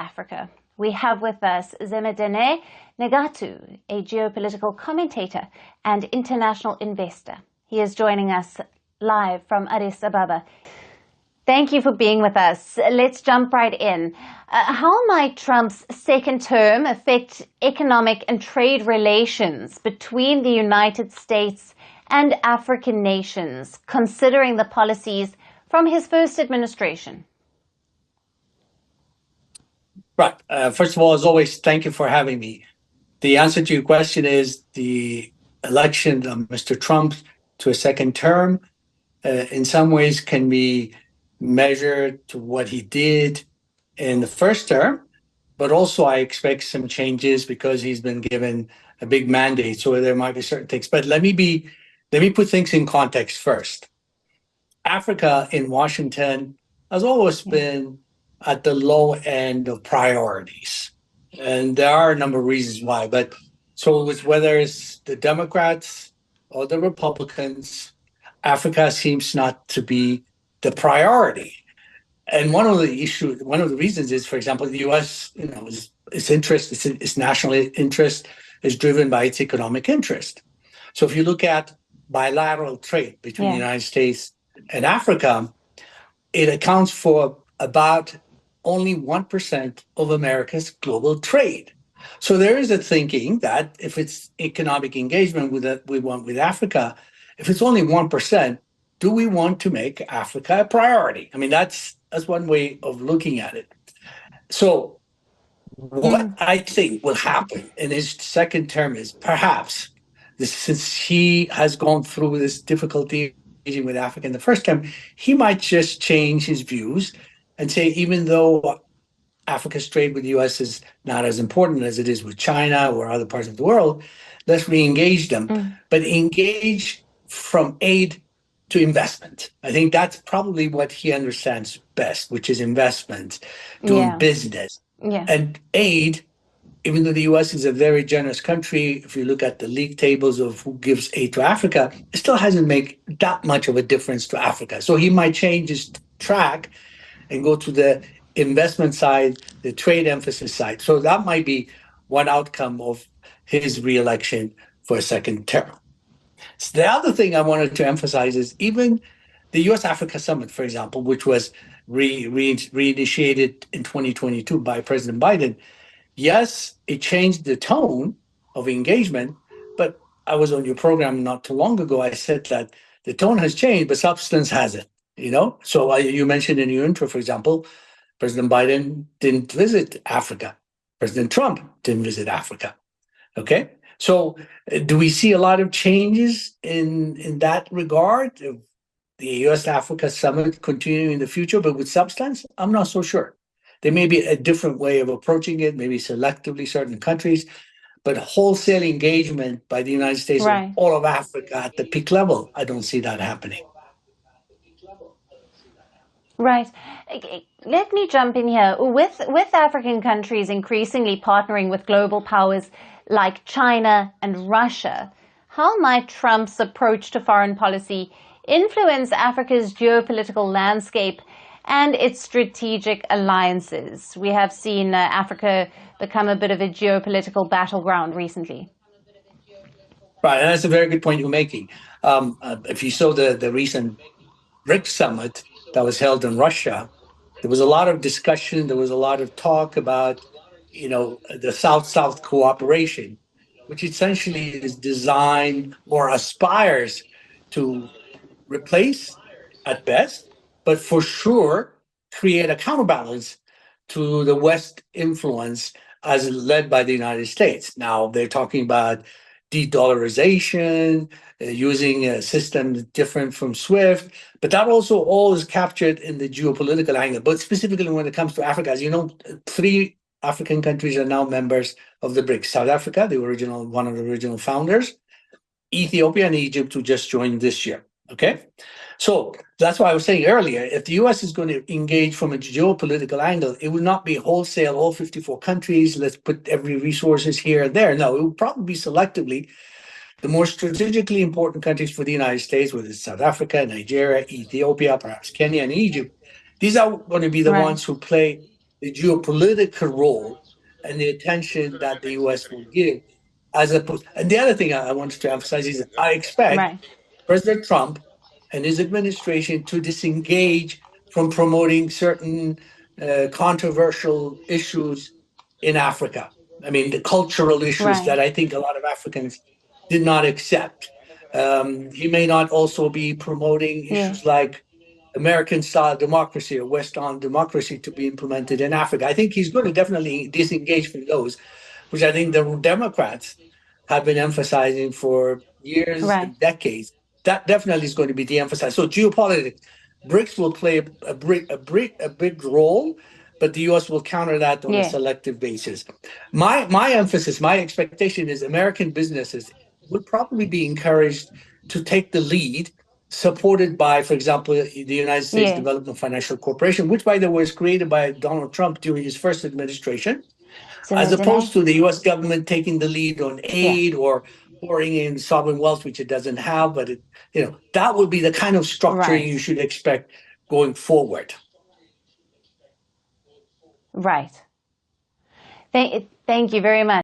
Africa. We have with us Zemedene Negatu, a geopolitical commentator and international investor. He is joining us live from Addis Ababa. Thank you for being with us. Let's jump right in. How might Trump's second term affect economic and trade relations between the United States and African nations, considering the policies from his first administration? Right. First of all, as always, thank you for having me. The answer to your question is the election of Mr. Trump to a second term in some ways can be measured to what he did in the first term, but also I expect some changes because he's been given a big mandate, so there might be certain things. But let me put things in context first. Africa in Washington has always been at the low end of priorities. And there are a number of reasons why. But so it's whether it's the Democrats or the Republicans, Africa seems not to be the priority. And one of the reasons is, for example, the U.S., its interest, its national interest is driven by its economic interest. So if you look at bilateral trade between the United States and Africa, it accounts for about only 1% of America's global trade. So there is a thinking that if it's economic engagement we want with Africa, if it's only 1%, do we want to make Africa a priority? I mean, that's one way of looking at it. So what I think will happen in his second term is perhaps, since he has gone through this difficulty with Africa in the first term, he might just change his views and say, even though Africa's trade with the U.S. is not as important as it is with China or other parts of the world, let's re-engage them, but engage from aid to investment. I think that's probably what he understands best, which is investment, doing business. And aid, even though the U.S. is a very generous country, if you look at the league tables of who gives aid to Africa, it still hasn't made that much of a difference to Africa. So he might change his track and go to the investment side, the trade emphasis side. So that might be one outcome of his re-election for a second term. So the other thing I wanted to emphasize is even the U.S. Africa Summit, for example, which was reinitiated in 2022 by President Biden. Yes, it changed the tone of engagement, but I was on your program not too long ago. I said that the tone has changed, but substance hasn't. So you mentioned in your intro, for example, President Biden didn't visit Africa. President Trump didn't visit Africa. Okay, so do we see a lot of changes in that regard? The U.S. Africa Summit continuing in the future, but with substance? I'm not so sure. There may be a different way of approaching it, maybe selectively certain countries, but wholesale engagement by the United States and all of Africa at the peak level, I don't see that happening. Right. Let me jump in here. With African countries increasingly partnering with global powers like China and Russia, how might Trump's approach to foreign policy influence Africa's geopolitical landscape and its strategic alliances? We have seen Africa become a bit of a geopolitical battleground recently. Right, and that's a very good point you're making. If you saw the recent BRICS summit that was held in Russia, there was a lot of discussion, there was a lot of talk about, the South-South cooperation, which essentially is designed or aspires to replace, at best, but for sure create a counterbalance to the West influence as led by the United States. Now, they're talking about de-dollarization, using a system different from SWIFT, but that also all is captured in the geopolitical angle. But specifically when it comes to Africa, as you know, 3 African countries are now members of the BRICS. South Africa, one of the original founders, Ethiopia and Egypt, who just joined this year. Okay, so that's why I was saying earlier, if the U.S. is going to engage from a geopolitical angle, it will not be wholesale, all 54 countries, let's put every resources here and there. No, it will probably be selectively the more strategically important countries for the United States, whether it's South Africa, Nigeria, Ethiopia, perhaps Kenya and Egypt. These are going to be the ones who play the geopolitical role and the attention that the U.S. will give, as opposed. And the other thing I wanted to emphasize is I expect Right. President Trump and his administration to disengage from promoting certain controversial issues in Africa. I mean, the cultural issues Right. that I think a lot of Africans did not accept. He may not also be promoting Yes. issues like American style democracy or Western democracy to be implemented in Africa. I think he's going to definitely disengage from those, which I think the Democrats have been emphasizing for years Right. and decades. That definitely is going to be de-emphasized. So geopolitics, BRICS will play a big role, but the U.S. will counter that on a Yes. selective basis. My emphasis, my expectation is American businesses would probably be encouraged to take the lead, supported by, for example, the United States Yes. Development Financial Corporation, which, by the way, was created by Donald Trump during his first administration, as Zimidine. opposed to the U.S. government taking the lead on Yeah. aid or pouring in sovereign wealth, which it doesn't have. But that would be the kind of structure Right. you should expect going forward. Right. Thank you very much.